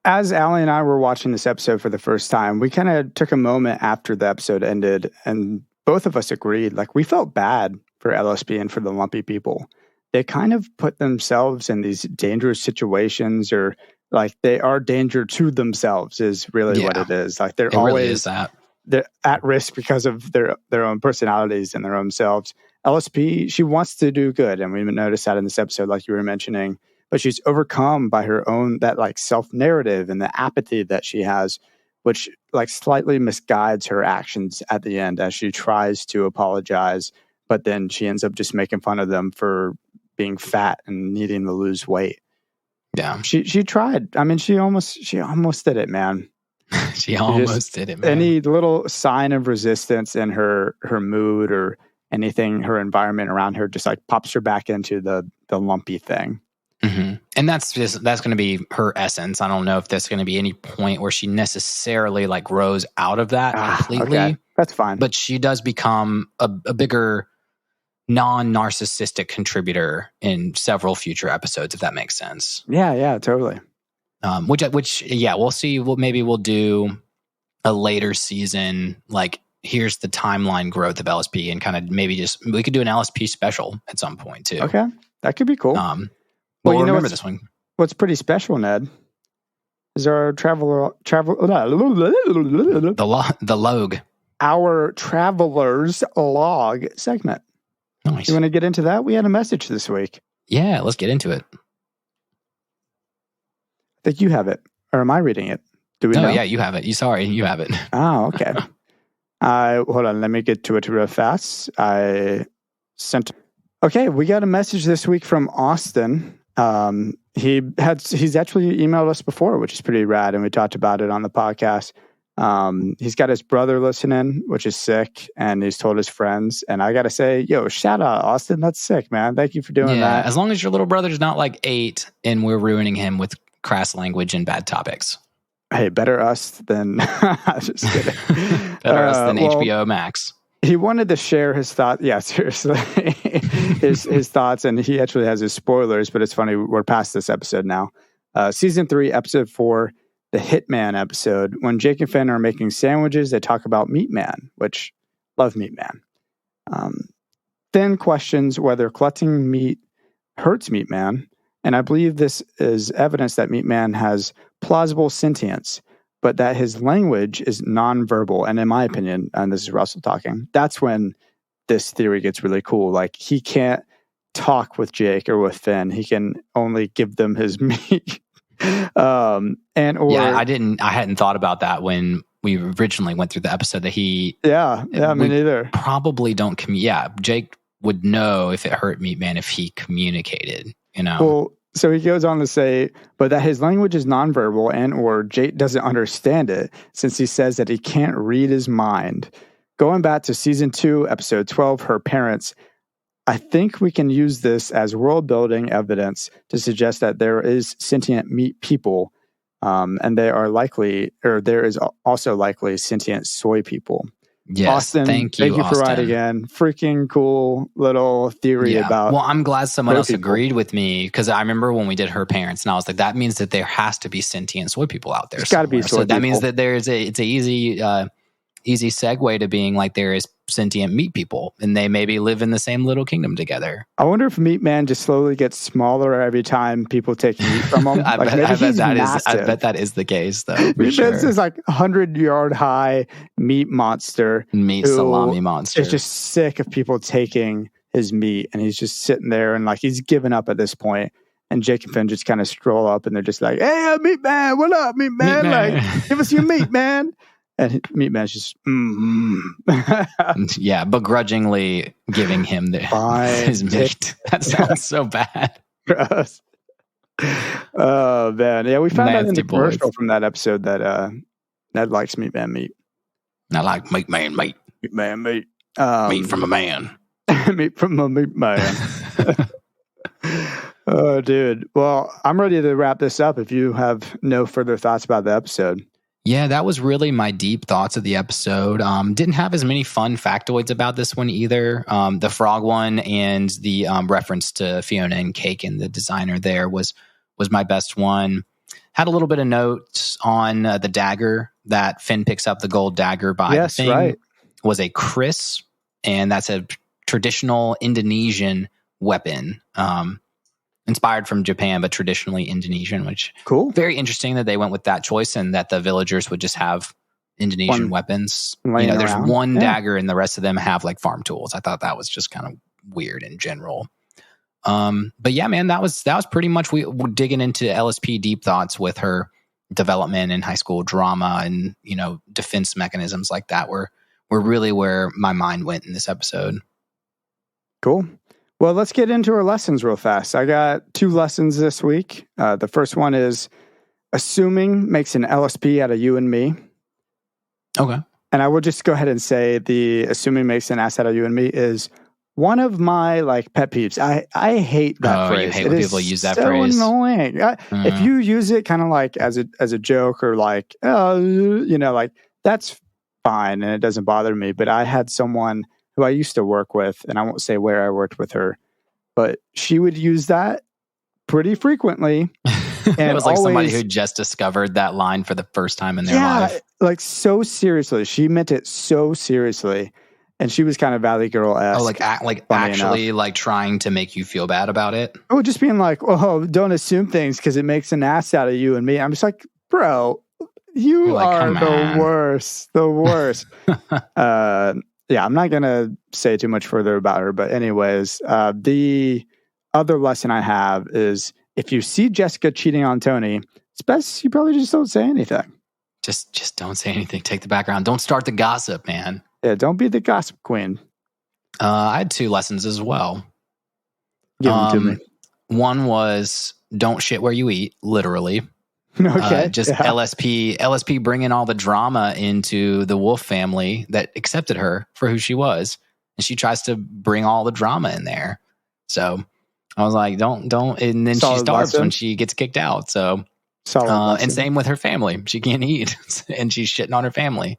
As Allie and I were watching this episode for the first time, we kind of took a moment after the episode ended and both of us agreed, like we felt bad for LSP and for the lumpy people. They kind of put themselves in these dangerous situations, or like they are danger to themselves is really what it is. Like they're always they're at risk because of their own personalities and their own selves. LSP, she wants to do good, and we noticed that in this episode, like you were mentioning, but she's overcome by her own, that like self-narrative and the apathy that she has, which like slightly misguides her actions at the end as she tries to apologize, but then she ends up just making fun of them for being fat and needing to lose weight. Yeah. She tried. I mean, she almost did it, man. She almost did it, man. Any little sign of resistance in her mood or anything, her environment around her just like pops her back into the lumpy thing. Mm-hmm. And that's going to be her essence. I don't know if there's going to be any point where she necessarily like grows out of that completely. Okay. That's fine. But she does become a bigger non-narcissistic contributor in several future episodes, if that makes sense. Yeah, totally. Which we'll see. Maybe we'll do a later season, like here's the timeline growth of LSP, and kind of maybe we could do an LSP special at some point too. Okay, that could be cool. Well, you know remember this one. What's pretty special, Ned, is our The log. Our traveler's log segment. Nice. You want to get into that? We had a message this week. Yeah, let's get into it. I think you have it. Or am I reading it? Do we know? Yeah, you have it. You have it. Oh, okay. Hold on, let me get to it real fast. Okay, we got a message this week from Austin. He's actually emailed us before, which is pretty rad, and we talked about it on the podcast. He's got his brother listening, which is sick, and he's told his friends. And I got to say, shout out, Austin. That's sick, man. Thank you for doing that. As long as your little brother's not like 8 and we're ruining him with crass language and bad topics. Hey, better us than just kidding. Better us than HBO Max. He wanted to share his thoughts. Yeah, seriously, his thoughts, and he actually has his spoilers. But it's funny, we're past this episode now. Season 3, episode 4, the Hitman episode. When Jake and Finn are making sandwiches, they talk about Meat Man, which love Meat Man. Finn questions whether collecting meat hurts Meat Man, and I believe this is evidence that Meat Man has plausible sentience, but that his language is nonverbal. And in my opinion, and this is Russell talking, that's when this theory gets really cool. Like, he can't talk with Jake or with Finn. He can only give them his meat. I hadn't thought about that when we originally went through the episode that he... Yeah, me neither. Probably don't Jake would know if it hurt Meat Man if he communicated, Well, so he goes on to say, but that his language is nonverbal and or Jake doesn't understand it, since he says that he can't read his mind. Going back to season 2, episode 12, her parents, I think we can use this as world building evidence to suggest that there is sentient meat people, and there is also likely sentient soy people. Yes, Austin, thank you for writing again. Freaking cool little theory about. Well, I'm glad someone else agreed with me, because I remember when we did her parents, and I was like, that means that there has to be sentient soy people out there. There's got to be soy people. That means that it's an easy segue to being like there is sentient meat people, and they maybe live in the same little kingdom together. I wonder if Meat Man just slowly gets smaller every time people take meat from him. I bet that is the case, though. This is like 100-yard high meat monster, salami monster. Is just sick of people taking his meat, and he's just sitting there and like he's given up at this point. And Jake and Finn just kind of stroll up, and they're just like, "Hey, Meat Man, what up, Meat Man? Like, give us your meat, man." And Meat Man's just, begrudgingly giving him his meat. That sounds so bad. Gross. Oh, man. Yeah, we found out in the commercial from that episode that Ned likes Meat Man meat. I like Meat Man meat. Meat Man meat. Meat from a man. Meat from a meat man. Oh, dude. Well, I'm ready to wrap this up if you have no further thoughts about the episode. Yeah, that was really my deep thoughts of the episode. Didn't have as many fun factoids about this one either. The frog one and the reference to Fiona and Cake and the designer there was my best one. Had a little bit of notes on the dagger that Finn picks up, the gold dagger by the thing. Right. Was a kris, and that's a traditional Indonesian weapon. Inspired from Japan, but traditionally Indonesian, which cool. Very interesting that they went with that choice and that the villagers would just have Indonesian weapons. There's one dagger and the rest of them have like farm tools. I thought that was just kind of weird in general. But yeah, man, that was pretty much we're digging into LSP deep thoughts with her development in high school drama and defense mechanisms like that were really where my mind went in this episode. Cool. Well, let's get into our lessons real fast. I got 2 lessons this week. The first one is assuming makes an LSP out of you and me. Okay. And I will just go ahead and say the assuming makes an ass out of you and me is one of my pet peeves. I hate that phrase. You hate when people use that phrase. So annoying. If you use it kind of like as a joke or that's fine and it doesn't bother me. But I had someone who I used to work with, and I won't say where I worked with her, but she would use that pretty frequently. And it was like somebody who just discovered that line for the first time in their life. Like so seriously. She meant it so seriously. And she was kind of Valley Girl-esque. Oh, like actually like trying to make you feel bad about it? Oh, just being like, oh, don't assume things because it makes an ass out of you and me. I'm just like, bro, you are the worst. The worst. Yeah, I'm not going to say too much further about her. But anyways, the other lesson I have is if you see Jessica cheating on Tony, it's best you probably just don't say anything. Just don't say anything. Take the background. Don't start the gossip, man. Yeah, don't be the gossip queen. I had 2 lessons as well. Give them to me. One was don't shit where you eat, literally. Okay. LSP bringing all the drama into the Wolf family that accepted her for who she was. And she tries to bring all the drama in there. So I was like, don't. And then she starves when she gets kicked out. So, and same with her family. She can't eat and she's shitting on her family.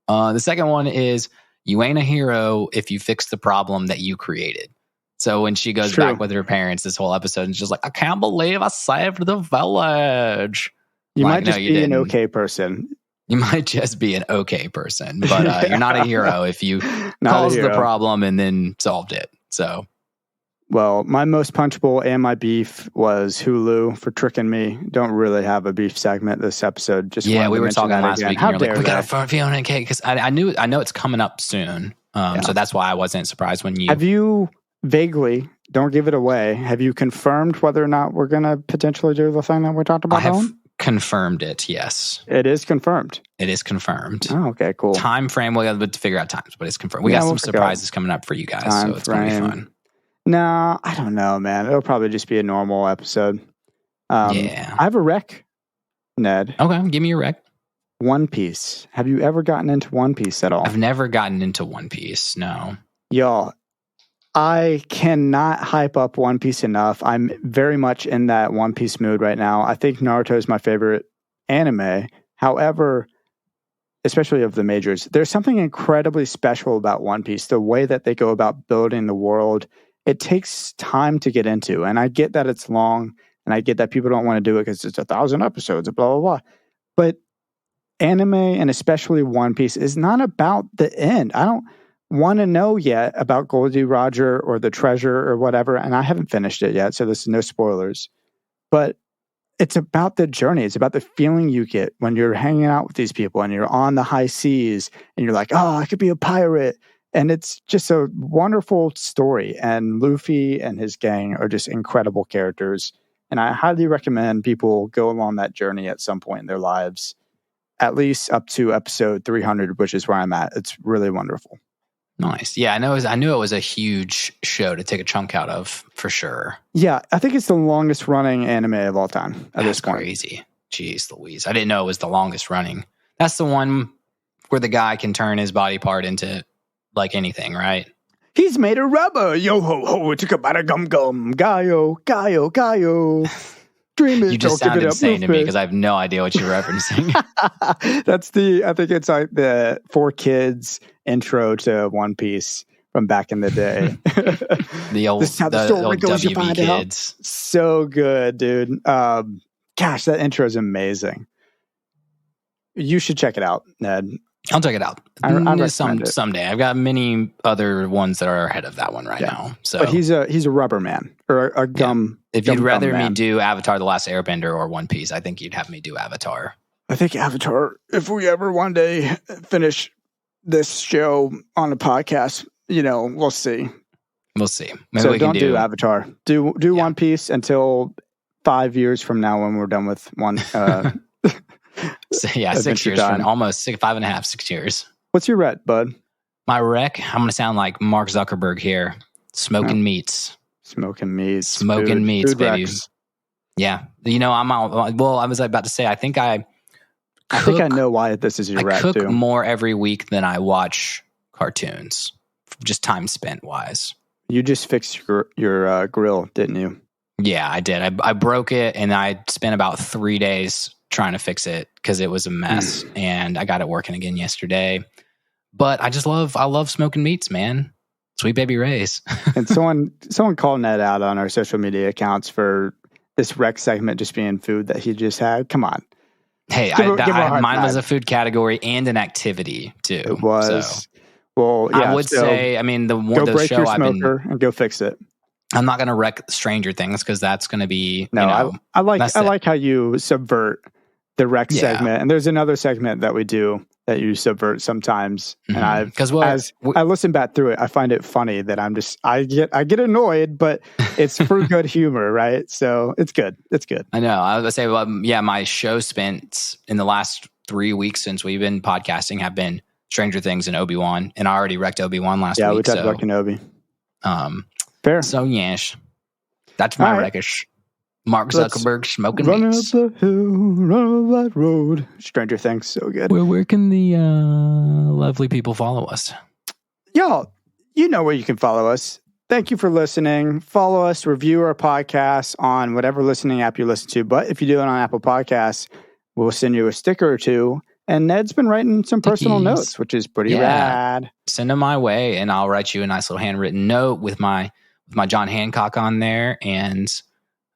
The second one is you ain't a hero if you fix the problem that you created. So when she goes back with her parents this whole episode and she's like, I can't believe I saved the village. You might just be an okay person. You might just be an okay person, but you're not a hero if you caused the problem and then solved it. So, well, my most punchable and my beef was Hulu for tricking me. Don't really have a beef segment this episode. Just we were talking last week. How dare we got a Fiona cake because I know it's coming up soon. So that's why I wasn't surprised when you. Have you vaguely? Don't give it away. Have you confirmed whether or not we're going to potentially do the thing that we talked about? I have confirmed it. Yes, it is confirmed. It is confirmed. Oh, okay, cool. Time frame. We got to figure out times, but it's confirmed. We got some surprises coming up for you guys, so it's going to be fun. No, I don't know, man. It'll probably just be a normal episode. I have a rec, Ned. Okay, give me your rec. One Piece. Have you ever gotten into One Piece at all? I've never gotten into One Piece, no. Y'all, I cannot hype up One Piece enough. I'm very much in that One Piece mood right now. I think Naruto is my favorite anime. However, especially of the majors, there's something incredibly special about One Piece. The way that they go about building the world. It takes time to get into, and I get that it's long, and I get that people don't want to do it because it's 1,000 episodes, blah, blah, blah. But anime, and especially One Piece, is not about the end. I don't want to know yet about Goldie Roger or the treasure or whatever, and I haven't finished it yet, so this is no spoilers. But it's about the journey. It's about the feeling you get when you're hanging out with these people, and you're on the high seas, and you're like, oh, I could be a pirate. And it's just a wonderful story. And Luffy and his gang are just incredible characters. And I highly recommend people go along that journey at some point in their lives, at least up to episode 300, which is where I'm at. It's really wonderful. Nice. Yeah, I knew it was a huge show to take a chunk out of, for sure. Yeah, I think it's the longest running anime of all time at this point. Crazy. Jeez Louise. I didn't know it was the longest running. That's the one where the guy can turn his body part into like anything, right? He's made of rubber. Yo ho ho, chicka bada gum gum. Gaio, gaio, gaio. Dream it. You just sounded insane to me because I have no idea what you're referencing. I think it's like the 4Kids intro to One Piece from back in the day. the old WB Kids. So good, dude. Gosh, that intro is amazing. You should check it out, Ned. I'll check it out. Someday. I've got many other ones that are ahead of that one now. So, but he's a rubber man or a gum. Yeah. If you'd rather me do Avatar: The Last Airbender or One Piece, I think you'd have me do Avatar. I think Avatar. If we ever one day finish this show on a podcast, we'll see. We'll see. Maybe so we don't can do Avatar. Do One Piece until 5 years from now when we're done with one. So, 6 years from almost 5.5, 6 years. What's your rec, bud? My rec? I'm going to sound like Mark Zuckerberg here. Smoking meats. Smoking meats. Smoking meats, food baby. recs. Yeah. I'm out. Well, I was about to say, I think I know why this is your rec, too. I too. cook more every week than I watch cartoons, just time spent wise. You just fixed your grill, didn't you? Yeah, I did. I broke it, and I spent about 3 days trying to fix it because it was a mess, and I got it working again yesterday. But I love smoking meats, man. Sweet Baby Ray's. And someone called Ned out on our social media accounts for this rec segment just being food that he just had. Come on. Hey, mine was a food category and an activity too. It was. So. Well, yeah, I would say, I mean, go the break show your I've been, smoker and go fix it. I'm not going to wreck Stranger Things because that's going to be, No, you know, I like how you subvert the rec Yeah. segment, and there's another segment that we do that you subvert sometimes. And as I listen back through it, I find it funny that I get annoyed, but it's for good humor, right? So it's good. It's good. I know. I was gonna say, well, yeah, my show spent in the last 3 weeks since we've been podcasting have been Stranger Things and Obi-Wan, and I already wrecked Obi-Wan last week. Yeah, we talked about Kenobi. Fair. So yes, that's my wreckish. Mark Zuckerberg smoking run meats. up the hill, run up that road. Stranger Things, so good. Well, where can the lovely people follow us? Y'all, you know where you can follow us. Thank you for listening. Follow us, review our podcast on whatever listening app you listen to. But if you do it on Apple Podcasts, we'll send you a sticker or two. And Ned's been writing some personal notes, which is pretty rad. Send them my way, and I'll write you a nice little handwritten note with my John Hancock on there. And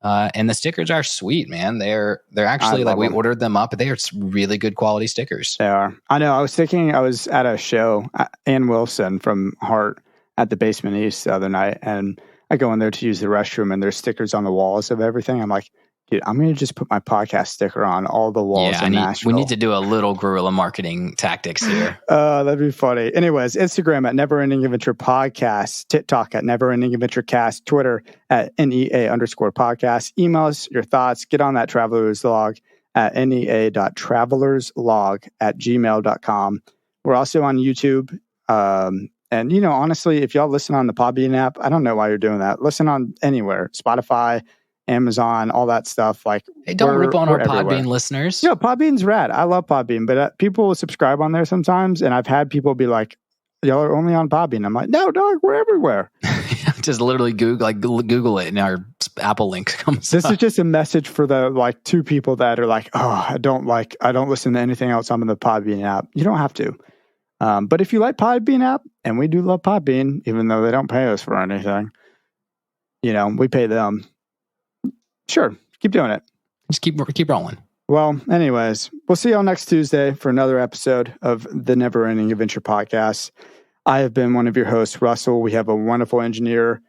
the stickers are sweet, man. They're actually like we ordered them up. They are really good quality stickers. They are. I know. I was thinking I was at a show, Ann Wilson from Heart at the Basement East the other night, and I go in there to use the restroom, and there's stickers on the walls of everything. I'm like, dude, I'm going to just put my podcast sticker on all the walls in Nashville. We need to do a little guerrilla marketing tactics here. That'd be funny. Anyways, Instagram at Never Ending Adventure Podcast, TikTok at Never Ending Adventure Cast, Twitter at NEA_podcast. Email us your thoughts. Get on that Traveler's Log at NEA.travelerslog@gmail.com. We're also on YouTube. And, you know, honestly, if y'all listen on the Podbean app, I don't know why you're doing that. Listen on anywhere, Spotify, Amazon, all that stuff. Like, hey, don't rip on our Podbean listeners. Yeah, Podbean's rad. I love Podbean, but people subscribe on there sometimes, and I've had people be like, "Y'all are only on Podbean." I'm like, "No, dog, we're everywhere." Just literally Google it, and our Apple link comes. This is just a message for the 2 people that are like, "Oh, I don't listen to anything else on the Podbean app." You don't have to. But if you like Podbean app, and we do love Podbean, even though they don't pay us for anything, you know, we pay them. Sure, keep doing it. Just keep rolling. Well, anyways, we'll see y'all next Tuesday for another episode of the Never Ending Adventure Podcast. I have been one of your hosts, Russell. We have a wonderful engineer.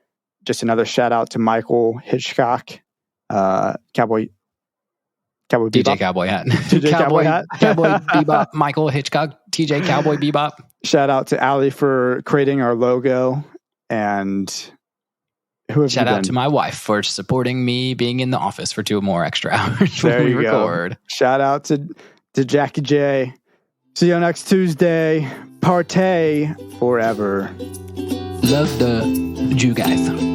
Just another shout out to Michael Hitchcock, Cowboy Bebop. DJ Cowboy Hat. TJ Cowboy Hat. Cowboy Bebop. Michael Hitchcock. TJ Cowboy Bebop. Shout out to Allie for creating our logo. And shout out to my wife for supporting me being in the office for 2 more extra hours when we record. Go. Shout out to Jackie J. See you next Tuesday. Partay forever. Love the Jew guys.